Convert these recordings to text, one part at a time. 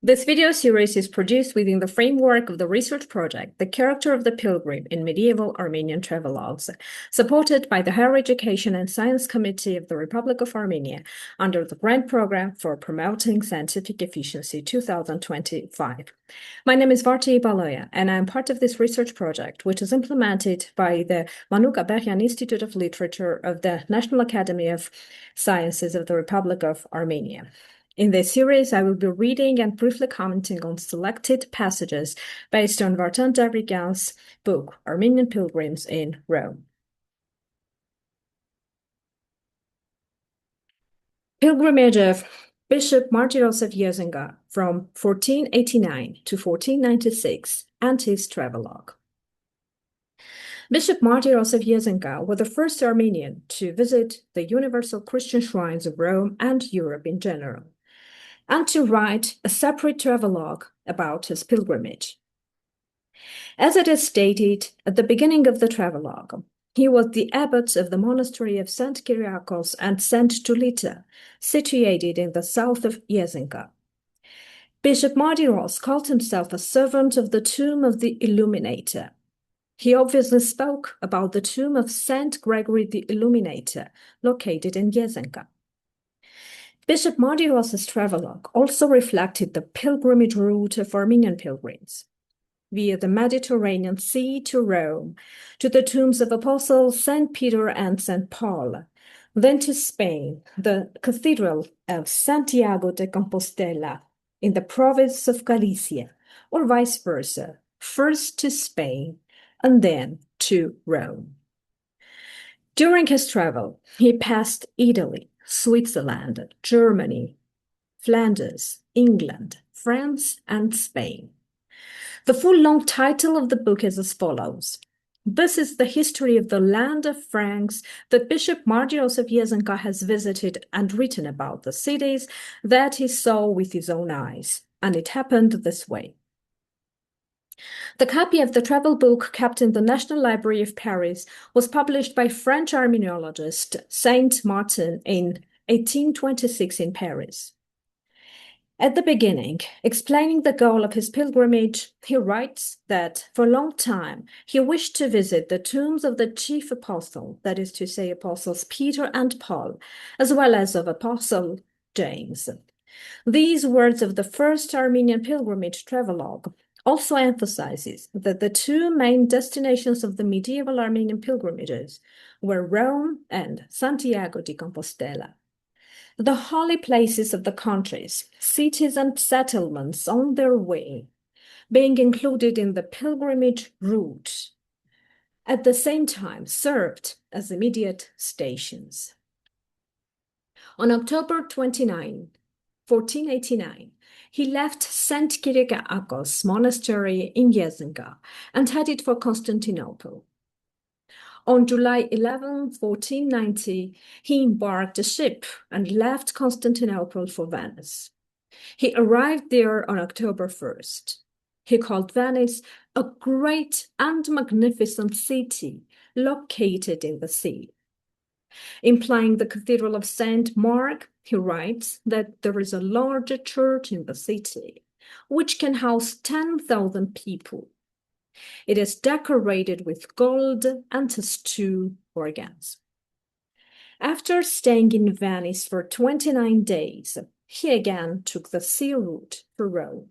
This video series is produced within the framework of the research project, The Character of the Pilgrim in Medieval Armenian Travelogues, supported by the Higher Education and Science Committee of the Republic of Armenia under the Grant Program for Promoting Scientific Efficiency 2025. My name is Vardan Devrikyan, and I am part of this research project, which is implemented by the Manuk Aberyan Institute of Literature of the National Academy of Sciences of the Republic of Armenia. In this series, I will be reading and briefly commenting on selected passages based on Vardan Devrikyan's book, Armenian Pilgrims in Rome. Pilgrimage of Bishop Martyros of Yesenga from 1489 to 1496 and his travelogue. Bishop Martyros of Yesenga was the first Armenian to visit the universal Christian shrines of Rome and Europe in general, and to write a separate travelogue about his pilgrimage. As it is stated at the beginning of the travelogue, he was the abbot of the monastery of St. Kyriakos and St. Tulita, situated in the south of Yesenga. Bishop Martyros called himself a servant of the tomb of the Illuminator. He obviously spoke about the tomb of St. Gregory the Illuminator, located in Yesenga. Bishop Martyros's travelogue also reflected the pilgrimage route of Armenian pilgrims, via the Mediterranean Sea to Rome, to the tombs of Apostles St. Peter and St. Paul, then to Spain, the Cathedral of Santiago de Compostela in the province of Galicia, or vice versa, first to Spain and then to Rome. During his travel, he passed Italy, Switzerland, Germany, Flanders, England, France, and Spain. The full long title of the book is as follows. This is the history of the land of Franks that Bishop Martyros of Yesenga has visited and written about the cities that he saw with his own eyes, and it happened this way. The copy of the travel book kept in the National Library of Paris was published by French Armenologist Saint Martin in 1826 in Paris. At the beginning, explaining the goal of his pilgrimage, he writes that for a long time he wished to visit the tombs of the chief apostle, that is to say, Apostles Peter and Paul, as well as of Apostle James. These words of the first Armenian pilgrimage travelogue also emphasizes that the two main destinations of the medieval Armenian pilgrimages were Rome and Santiago de Compostela, the holy places of the countries, cities, and settlements on their way, being included in the pilgrimage route, at the same time served as immediate stations. On October 29, 1489, he left St. Kyriakos monastery in Yesenga and headed for Constantinople. On July 11, 1490, he embarked a ship and left Constantinople for Venice. He arrived there on October 1st. He called Venice a great and magnificent city located in the sea. Implying the Cathedral of St. Mark, he writes that there is a larger church in the city, which can house 10,000 people. It is decorated with gold and has 2 organs. After staying in Venice for 29 days, he again took the sea route for Rome.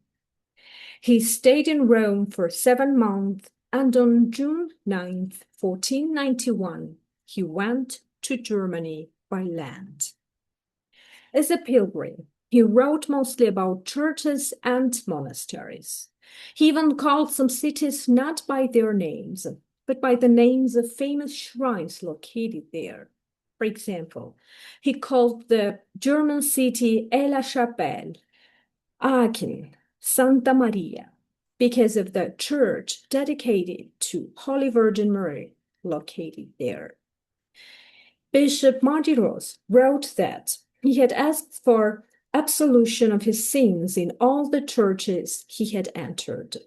He stayed in Rome for 7 months, and on June 9, 1491, he went to Germany by land. As a pilgrim, he wrote mostly about churches and monasteries. He even called some cities not by their names, but by the names of famous shrines located there. For example, he called the German city Aix-la-Chapelle, Aachen, Santa Maria, because of the church dedicated to Holy Virgin Mary located there. Bishop Martyros wrote that he had asked for absolution of his sins in all the churches he had entered.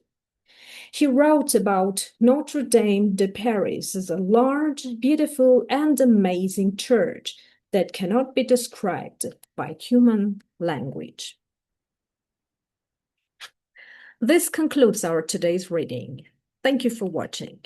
He wrote about Notre Dame de Paris as a large, beautiful, and amazing church that cannot be described by human language. This concludes our today's reading. Thank you for watching.